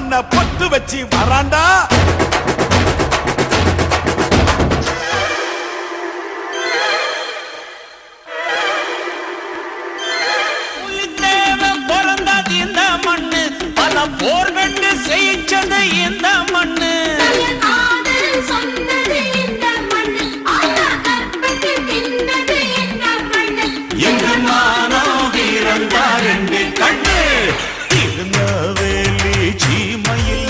பண்ண பொட்டு வச்சு வராண்டா. இந்த மண்ணு பல போர் கண்டு செய்ச்சது இந்த மண்ணு. எங்கு மானோ வீரந்தார் என்று கண்டு திருநெல்வேலி சீமையில்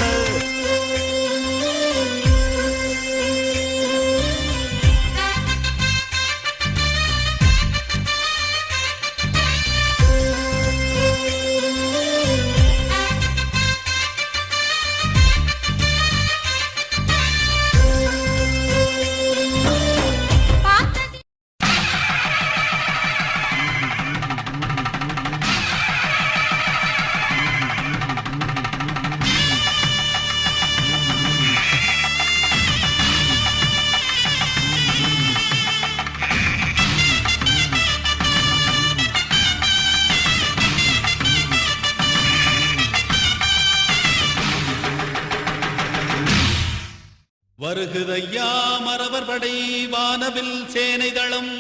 வருகுதையா மறவர் படை வானவில் சேனை தளம்.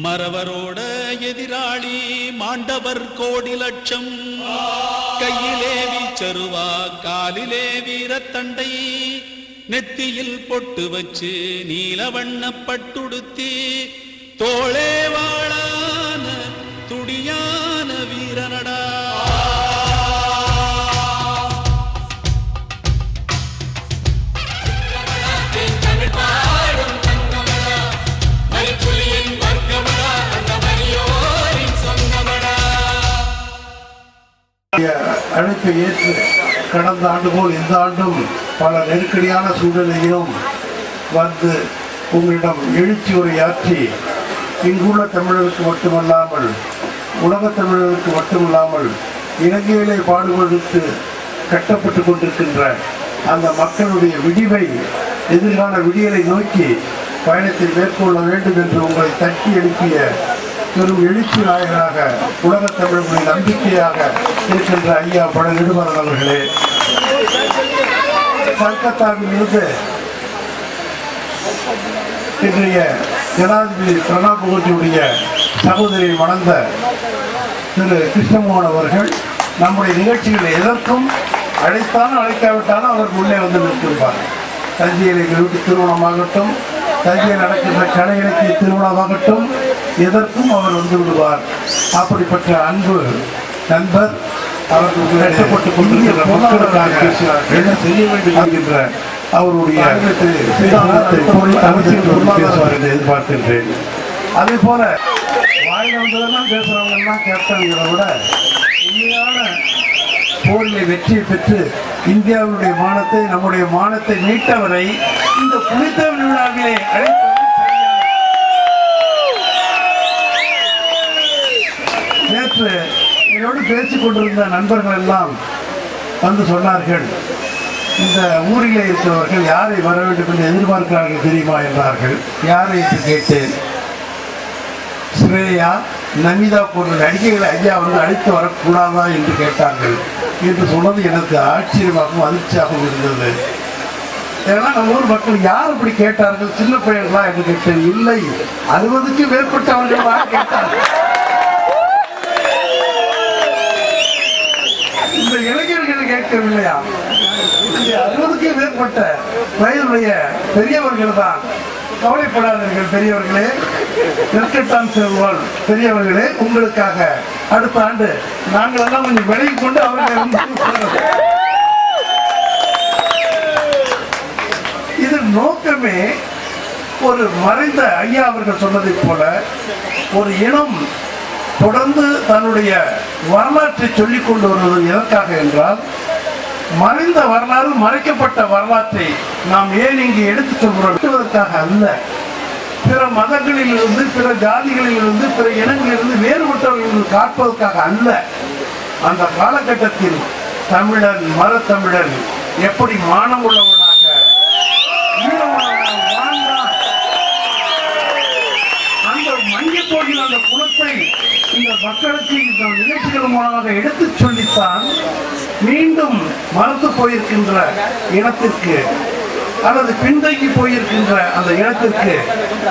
மறவரோட எதிராளி மாண்டவர் கோடி லட்சம். கையிலே வீச்சருவா காலிலே வீரத்தண்டை. நெத்தியில் பொட்டு வச்சு நீலவண்ண பட்டுடுத்தி தோளே வாழான துடியான வீரனடா. அழைப்பை ஏற்று கடந்த ஆண்டு போல் இந்த ஆண்டும் பல நெருக்கடியான சூழ்நிலையிலும் வந்து உங்களிடம் எழுச்சி உரையாற்றி இங்குள்ள தமிழருக்கு மட்டுமல்லாமல் உலக தமிழருக்கு மட்டுமல்லாமல் இலங்கையிலே பாடுபடுத்து கட்டப்பட்டு கொண்டிருக்கின்ற அந்த மக்களுடைய விடிவை எதிர்கால விடியலை நோக்கி பயணத்தை மேற்கொள்ள வேண்டும் என்று உங்களை தட்டி எழுப்பிய பெரும் எழுச்சி நாயகராக உலகத் தமிழர்களுடைய நம்பிக்கையாக இருக்கின்ற ஐயா பட நெடுமாறன் அவர்களே, கல்கத்தாவில் இருந்து இன்றைய ஜனாதிபதி பிரணாப் முகர்ஜியுடைய சகோதரியை மணந்த திரு கிருஷ்ணமோகன் அவர்கள் நம்முடைய நிகழ்ச்சிகளை எதற்கும் அழைத்தாலும் அழைக்காவிட்டாலும் அவர் முன்னே வந்து நிற்கின்றார். தஞ்சையில் எங்கள் வீட்டு திருமணமாகட்டும், தஞ்சையில் நடக்கின்ற கலை இலக்கிய திருவிழாவாகட்டும், எதற்கும் அவர் வந்து விடுவார். அப்படிப்பட்ட அன்பு நண்பர் அவர்களுக்கு கட்டப்பட்டுக் கொண்டிருக்கிற மக்களுக்காக என்ன செய்ய வேண்டும் என்கின்ற அவருடைய பேசுவார் என்று எதிர்பார்க்கின்றேன். அதே போல வாயில் வந்ததெல்லாம் பேசுறவங்கெல்லாம் கேப்டன்களை விட உண்மையான போரிலே வெற்றியை பெற்று இந்தியாவுடைய மானத்தை நம்முடைய மானத்தை மீட்டவரை இந்த புனிதவன் விழாவிலே அழைத்து நேற்று என்னோடு பேசிக் கொண்டிருந்த நண்பர்கள் எல்லாம் வந்து சொன்னார்கள், இந்த ஊரிலே இருக்கிறவர்கள் யாரை வர வேண்டும் என்று எதிர்பார்க்கிறார்கள் தெரியுமா என்றார்கள். யாரை என்று கேட்டேன். ஸ்ரேயா, நமிதா போன்ற நடிகைகளை ஐயா வந்து அழைத்து வரக்கூடாதா என்று கேட்டார்கள். என்று சொன்னது எனக்கு ஆச்சரியமாகவும் அதிர்ச்சியாகவும் இருந்தது. ஏன்னா நம்ம ஊர் மக்கள் யார் இப்படி கேட்டார்கள், சின்ன பையன்களா என்று கேட்டேன். இல்லை, 60க்கும் மேற்பட்டவர்களாக கேட்டார்கள். இந்த இளைஞர்கள் கேட்கவில்லையா? 60க்கும் மேற்பட்ட வயதுடைய பெரியவர்கள் தான். கவலைப்படாதீர்கள் பெரியவர்களே, நெற்கட்டான் செல்வாள் பெரியவர்களே, உங்களுக்காக அடுத்த ஆண்டு நாங்கள் எல்லாம் கொஞ்சம் விலகி கொண்டு அவர்களை இது நோக்கமே ஒரு மறைந்த ஐயா அவர்கள் சொன்னதை போல ஒரு இனம் தொடர்ந்து தன்னுடைய வரலாற்றை சொல்லிக் கொண்டு வருவது எதற்காக என்றால், மறைந்த வரலாறு மறைக்கப்பட்ட வரலாற்றை நாம் ஏன் இங்கு எடுத்துச் சொல்வதற்காக அல்ல, பிற மதங்களில் இருந்து பிற ஜாதிகளில் இருந்து பிற இனங்களிலிருந்து வேறுபட்டவர்கள் காப்பதற்காக அல்ல. அந்த காலகட்டத்தில் தமிழன் மரத்தமிழன் எப்படி மானம் உள்ளவனாக வாழ்ந்தான், அந்த மங்கி போகிற அந்த குலத்தை இந்த மக்களுக்கு இந்த நிகழ்ச்சிகள் மூலமாக எடுத்துச் சொல்லித்தான் மீண்டும் மறுத்து போயிருக்கின்ற இனத்திற்கு அல்லது பின்தங்கி போயிருக்கின்ற அந்த இனத்திற்கு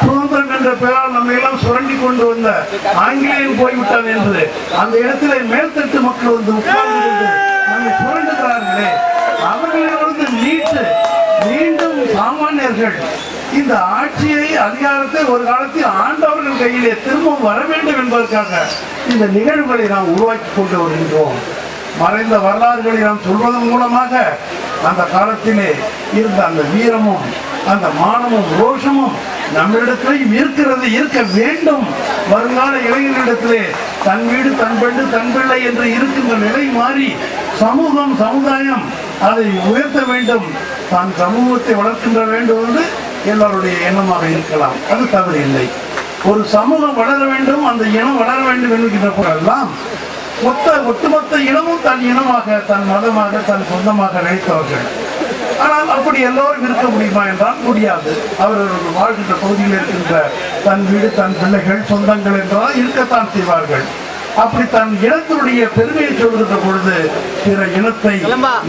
சுதந்திரம் என்ற பெயரால் நம்ம எல்லாம் சுரண்டி கொண்டு வந்த ஆங்கிலேயன் போய்விட்டான் என்று அந்த இடத்திலே மேல்தட்டு மக்கள் வந்து உட்கார்ந்து கொண்டு நம்மை சுரண்டுகிறார்களே, அவர்களிலிருந்து மீட்டு மீண்டும் சாமானியர்கள் இந்த ஆட்சியை அதிகாரத்தை ஒரு காலத்தில் ஆண்டவர்கள் கையிலே திரும்பவும் வர வேண்டும் என்பதற்காக இந்த நிகழ்வுகளை நாம் உருவாக்கி கொண்டு வருகின்றோம். மறைந்த வரலாறுகளை நாம் சொல்வதன் மூலமாக அந்த காலத்திலே இருந்த அந்த வீரமும் அந்த மானமும் ரோஷமும் நம்மிடத்திலே இருக்கிறது, இருக்க வேண்டும். வருங்கால இளைஞர்களிடத்திலே தன் வீடு தன் பெண்டு தன் பிள்ளை என்று இருக்கின்ற நிலை மாறி சமூகம் சமுதாயம் அதை உயர்த்த வேண்டும், தான் சமூகத்தை வளர்க்கின்ற வேண்டும் என்று எல்லாருடைய எண்ணமாக இருக்கலாம். அது தவறு இல்லை. ஒரு சமூகம் வளர வேண்டும், அந்த இனம் வளர வேண்டும் என்கின்ற போதெல்லாம் ஒட்டுமொத்த இனமும் தன் இனமாக தன் மதமாக தன் சொந்தமாக நினைத்தவர்கள். ஆனால் அப்படி எல்லோரும் இருக்க முடியுமா என்றால் முடியாது. அவர்கள் வாழ்கின்ற பகுதியில் இருக்கின்ற தன் வீடு தன் பிள்ளைகள் சொந்தங்கள் என்றால் இருக்கத்தான் செய்வார்கள். அப்படி தன் இனத்தினுடைய பெருமையை சொல்கின்ற பொழுது பிற இனத்தை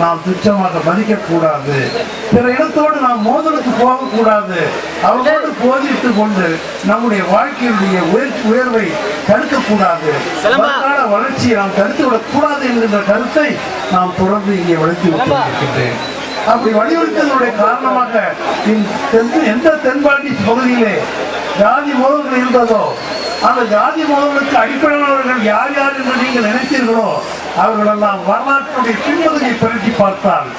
நாம் துச்சமாக மதிக்க கூடாது, பிற இனத்தோடு நாம் மோதலுக்கு போகக்கூடாது. அவர்களோடு போதித்து கொண்டு நம்முடைய வாழ்க்கையுடைய உயர்வை தடுக்கக்கூடாது, வளர்ச்சியை நாம் தடுத்துவிடக் கூடாது என்கின்ற கருத்தை நாம் தொடர்ந்து இங்கே வளர்த்து விட்டிருக்கின்றேன். அப்படி வலியுறுத்ததனுடைய காரணமாக எந்த தென்பாண்டி பகுதியிலே ஜாதி மோதல்கள் இருந்ததோ அந்த ஜாதி மோதலுக்கு அடிப்படையானவர்கள் யார் யார் என்று நீங்கள் நினைத்தீர்களோ அவர்களெல்லாம் வரலாற்றுடைய பின்பகுதியை பரட்டி பார்த்தால்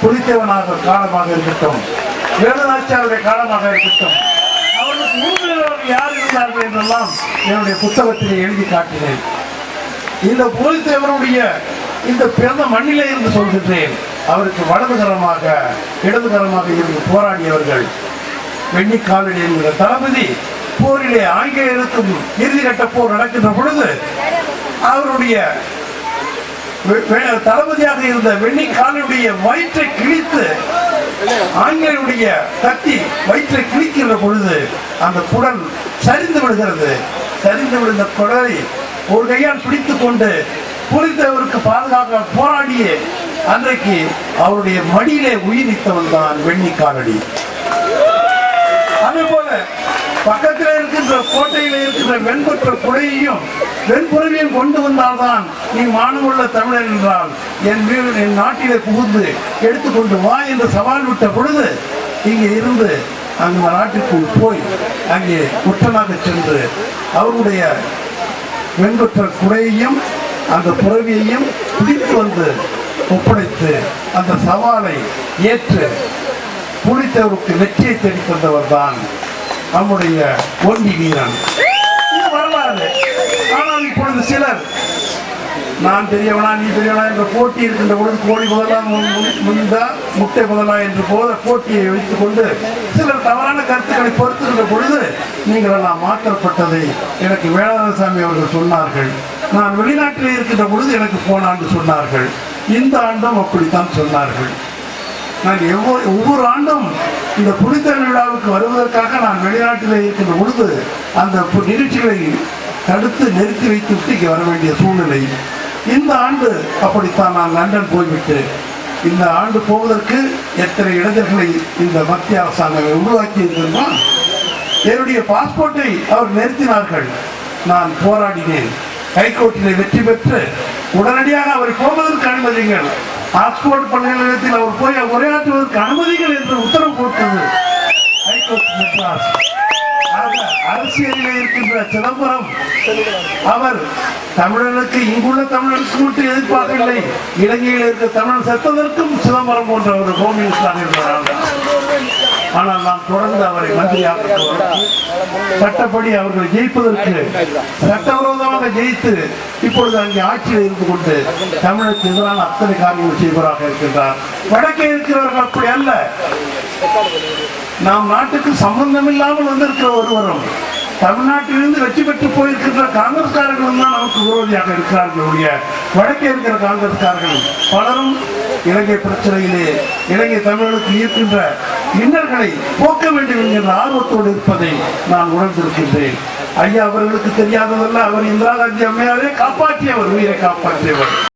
புலித்தேவனாக காலமாக இருக்கட்டும், வேலுநாச்சியாருடைய காலமாக இருக்கட்டும், அவர்களுக்கு உண்மையாளர்கள் யார் இருந்தார்கள் என்றெல்லாம் என்னுடைய புத்தகத்திலே எழுதி காட்டினேன். இந்த புலித்தேவனுடைய இந்த பிறந்த மண்ணிலே இருந்து சொல்கின்றேன். அவருக்கு வலதுகரமாக இடதுகரமாக இருந்து போராடியவர்கள் வெண்ணிக்காலடி என்கிற தளபதி போரிலே ஆங்கிலேயருக்கும் இறுதிக்கட்ட போர் நடக்கின்ற பொழுது அவருடைய தளபதியாக இருந்த வெண்ணிக்காலுடைய வயிற்றை கிழித்து ஆங்கிலேயருடைய கத்தி வயிற்றை கிழிக்கின்ற பொழுது அந்த குடல் சரிந்து விடுகிறது. சரிந்து விழுந்த குடலை ஒரு கையால் பிடித்துக் கொண்டு புலித்தேவருக்கு பாதுகாக்க போராடிய அன்றைக்கு அவருடைய மடியிலே உயிர் நீத்தவன் தான் வெண்ணிக்காலடி. அதே போல பக்கத்தில் இருக்கின்ற கோட்டையில் இருக்கின்ற வெண்பற்ற குடையையும் வெண்புறவையும் கொண்டு வந்தால்தான் நீ மானமுள்ள தமிழர் என்றால் என் வீரன் என் நாட்டிலே புகுந்து எடுத்துக்கொண்டு வா என்று சவால் விட்ட பொழுது இங்கே இருந்து அந்த நாட்டிற்குள் போய் அங்கே குற்றமாக சென்று அவருடைய வெண்பற்ற குடையையும் அந்த புறவியையும் பிடித்து வந்து ஒப்படைத்து அந்த சவாலை ஏற்று புலித்தேவருக்கு வெற்றியை தேடி தந்தவர் தான் நம்முடைய ஒண்டி வீரன். இது வரலாறு. ஆனால் இப்பொழுது சிலர் நான் பெரியவனா நீ பெரியவனா என்ற போட்டி இருக்கின்ற பொழுது கோழி முதலா முந்தா முட்டை முதலா என்று போட்டியை வைத்துக் கொண்டு சிலர் தவறான கருத்துக்களை பொறுத்துகின்ற பொழுது நீங்கள் எல்லாம் மாற்றப்பட்டதை எனக்கு வேளாண்சாமி அவர்கள் சொன்னார்கள். நான் வெளிநாட்டில் இருக்கின்ற பொழுது எனக்கு போன ஆண்டு சொன்னார்கள். இந்த ஆண்டும் அப்படித்தான் சொன்னார்கள். நான் ஒவ்வொரு ஆண்டும் இந்த புலித்தேவ விழாவுக்கு வருவதற்காக நான் வெளிநாட்டில் இருக்கின்ற பொழுது அந்த நிகழ்ச்சிகளை தடுத்து நிறுத்தி வைத்து விட்டு இங்கே வர வேண்டிய சூழ்நிலை. இந்த ஆண்டு அப்படித்தான் நான் லண்டன் போய்விட்டு இந்த ஆண்டு போவதற்கு எத்தனை இளைஞர்களை இந்த மத்திய அரசாங்கம் உருவாக்கி இருக்கின்றோம். என்னுடைய பாஸ்போர்ட்டை அவர் நிறுத்தினார்கள். நான் போராடினேன். ஹைகோர்ட்டிலே வெற்றி பெற்று உடனடியாக அவரை போவதற்கு அனுமதிங்கள், ஆக்ஸ்போர்ட் பல்கலைக்கழகத்தில் அவர் போய் உரையாற்றுவதற்கு அனுமதிகள் என்று உத்தரவு போட்டது ஹைகோர்ட் மெட்ராஸ். அரசியலில் இருக்கின்ற சிதம்பரம் அவர் தமிழர்களுக்கு இங்குள்ள தமிழர்களுக்கு மட்டும் எதிர்பார்க்கவில்லை, இலங்கையில் இருக்கிற தமிழர் செத்ததற்கும் சிதம்பரம் போன்ற ஒரு ஹோமினிஸ்டாக இருக்கிறார். ஆனால் நாம் தொடர்ந்து அவரை மந்திரியாக சட்டப்படி அவர்களை ஜெயிப்பதற்கு சட்டவிரோதமாக ஜெயித்து இப்பொழுது அங்கே ஆட்சியில் இருந்து கொண்டு தமிழுக்கு எதிரான அத்தனை காரியங்கள் செய்வராக இருக்கின்றார். வடக்கே இருக்கிறவர்கள் அப்படி அல்ல. நாம் நாட்டுக்கு சம்பந்தம் இல்லாமல் வந்திருக்கிற ஒருவரும் தமிழ்நாட்டிலிருந்து வெற்றி பெற்று போயிருக்கின்ற காங்கிரஸ்காரர்களும் தான் நமக்கு விரோதியாக இருக்கிறார்கள். வடக்கே இருக்கிற காங்கிரஸ்காரர்கள் பலரும் இலங்கை பிரச்சனையிலே இலங்கை தமிழர்களுக்கு இருக்கின்ற இன்னல்களை போக்க வேண்டும் என்கின்ற ஆர்வத்தோடு இருப்பதை நான் உணர்ந்திருக்கின்றேன். ஐயா அவர்களுக்கு தெரியாததல்ல, அவர் இந்திரா காந்தி அம்மையாரே காப்பாற்றியவர், உயிரை காப்பாற்றியவர்.